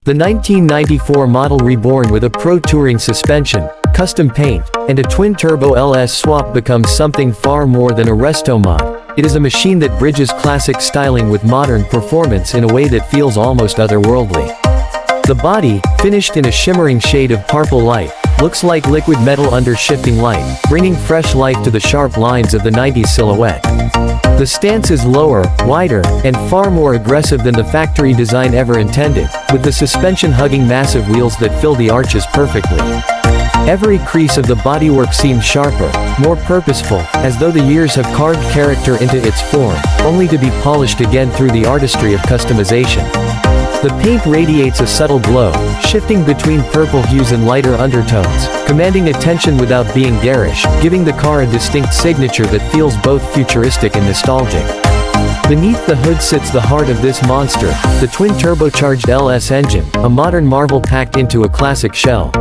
The 1994 model reborn with a Pro Touring suspension, custom paint, and a twin-turbo LS swap becomes something far more than a resto mod. It is a machine that bridges classic styling with modern performance in a way that feels almost otherworldly. The body, finished in a shimmering shade of purple light, looks like liquid metal under shifting light, bringing fresh life to the sharp lines of the 90s silhouette. The stance is lower, wider, and far more aggressive than the factory design ever intended, with the suspension hugging massive wheels that fill the arches perfectly. Every crease of the bodywork seems sharper, more purposeful, as though the years have carved character into its form, only to be polished again through the artistry of customization. The paint radiates a subtle glow, shifting between purple hues and lighter undertones, commanding attention without being garish, giving the car a distinct signature that feels both futuristic and nostalgic. Beneath the hood sits the heart of this monster, the twin-turbocharged LS engine, a modern marvel packed into a classic shell.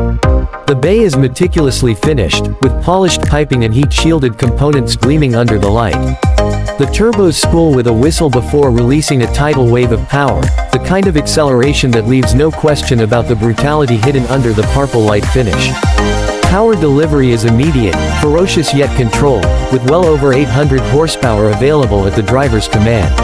The bay is meticulously finished, with polished piping and heat-shielded components gleaming under the light. The turbos spool with a whistle before releasing a tidal wave of power, the kind of acceleration that leaves no question about the brutality hidden under the purple light finish. Power delivery is immediate, ferocious yet controlled, with well over 800 horsepower available at the driver's command.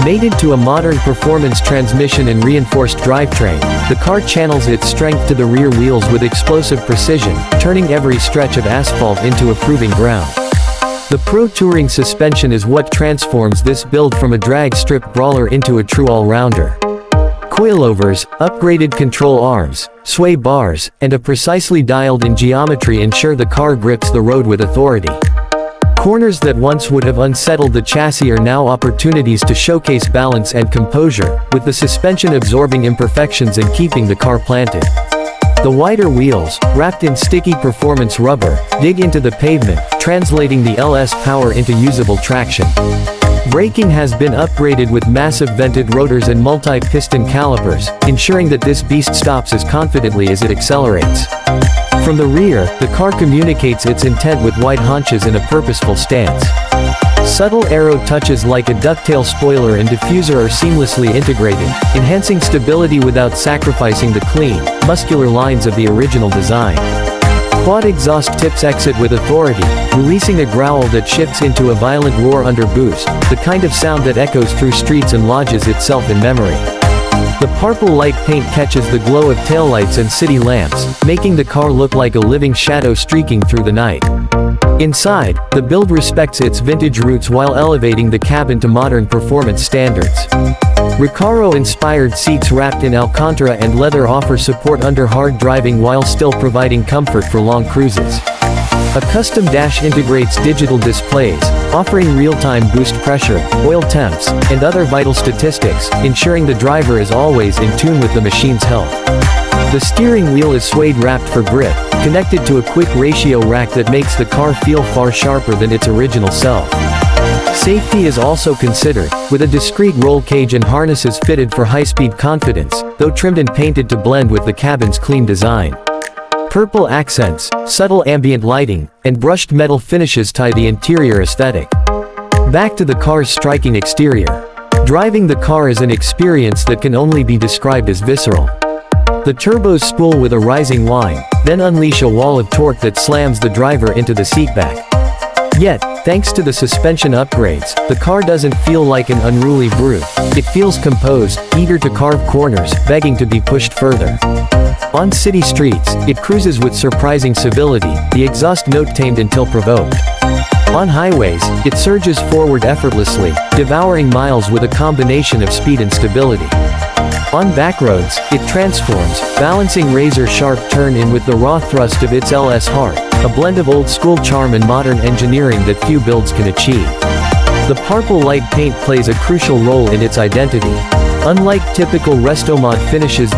Mated to a modern performance transmission and reinforced drivetrain, the car channels its strength to the rear wheels with explosive precision, turning every stretch of asphalt into a proving ground. The Pro Touring suspension is what transforms this build from a drag strip brawler into a true all-rounder. Coilovers, upgraded control arms, sway bars, and a precisely dialed-in geometry ensure the car grips the road with authority. Corners that once would have unsettled the chassis are now opportunities to showcase balance and composure, with the suspension absorbing imperfections and keeping the car planted. The wider wheels, wrapped in sticky performance rubber, dig into the pavement, translating the LS power into usable traction. Braking has been upgraded with massive vented rotors and multi-piston calipers, ensuring that this beast stops as confidently as it accelerates. From the rear, the car communicates its intent with wide haunches and a purposeful stance. Subtle aero touches like a ducktail spoiler and diffuser are seamlessly integrated, enhancing stability without sacrificing the clean, muscular lines of the original design. Quad exhaust tips exit with authority, releasing a growl that shifts into a violent roar under boost, the kind of sound that echoes through streets and lodges itself in memory. The purple light paint catches the glow of taillights and city lamps, making the car look like a living shadow streaking through the night. Inside, the build respects its vintage roots while elevating the cabin to modern performance standards. Recaro-inspired seats wrapped in Alcantara and leather offer support under hard driving while still providing comfort for long cruises. A custom dash integrates digital displays, offering real-time boost pressure, oil temps, and other vital statistics, ensuring the driver is always in tune with the machine's health. The steering wheel is suede wrapped for grip, connected to a quick ratio rack that makes the car feel far sharper than its original self. Safety is also considered, with a discreet roll cage and harnesses fitted for high-speed confidence, though trimmed and painted to blend with the cabin's clean design. Purple accents, subtle ambient lighting, and brushed metal finishes tie the interior aesthetic. Back to the car's striking exterior. Driving the car is an experience that can only be described as visceral. The turbos spool with a rising whine, then unleash a wall of torque that slams the driver into the seatback. Yet, thanks to the suspension upgrades, the car doesn't feel like an unruly brute. It feels composed, eager to carve corners, begging to be pushed further. On city streets, it cruises with surprising civility, the exhaust note tamed until provoked. On highways, it surges forward effortlessly, devouring miles with a combination of speed and stability. On backroads, it transforms, balancing razor-sharp turn-in with the raw thrust of its LS heart, a blend of old-school charm and modern engineering that few builds can achieve. The purple light paint plays a crucial role in its identity. Unlike typical resto mod finishes